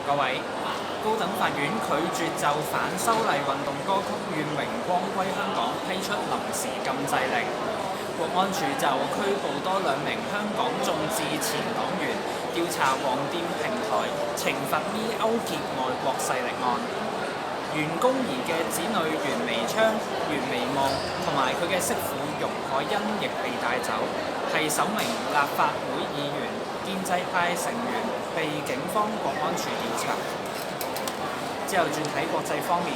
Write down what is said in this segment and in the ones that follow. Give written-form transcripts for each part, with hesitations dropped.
各位，高等法院拒絕就反修例運動歌曲《願榮光歸香港》批出臨時禁制令。國安處就拘捕多2名香港眾志前黨員，調查黃店平台懲罰咪勾結外國勢力案。袁弓夷嘅子女袁彌昌、袁彌望同埋佢嘅媳婦容海恩亦被帶走，係首名立法會議員、建制派成員被警方國安處調查。之後轉睇國際方面，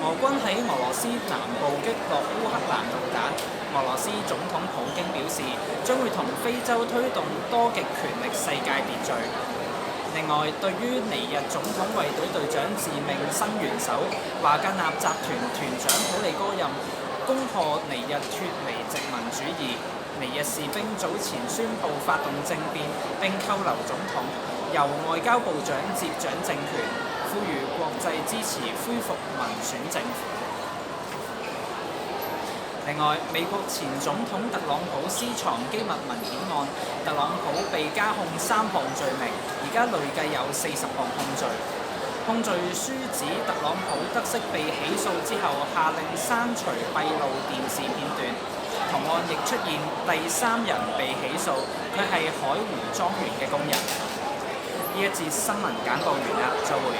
俄軍喺俄羅斯南部擊落烏克蘭導彈。俄羅斯總統普京表示，將會同非洲推動多極權力世界秩序。另外，對於尼日總統衛隊隊長自命新元首華格納集團團長普利戈任恭賀尼日脫離殖民主義，尼日士兵早前宣布發動政變並扣留總統，由外交部長接掌政權，呼籲國際支持恢復民選政府。另外，美國前總統特朗普私藏機密文件案，特朗普被加控3項罪名，而家累計有40項控罪。控罪書指特朗普得悉被起訴之後，下令刪除閉路電視片段。同案亦出現第3人被起訴，佢係海湖莊園嘅工人。呢一節新聞簡報完啦，再會。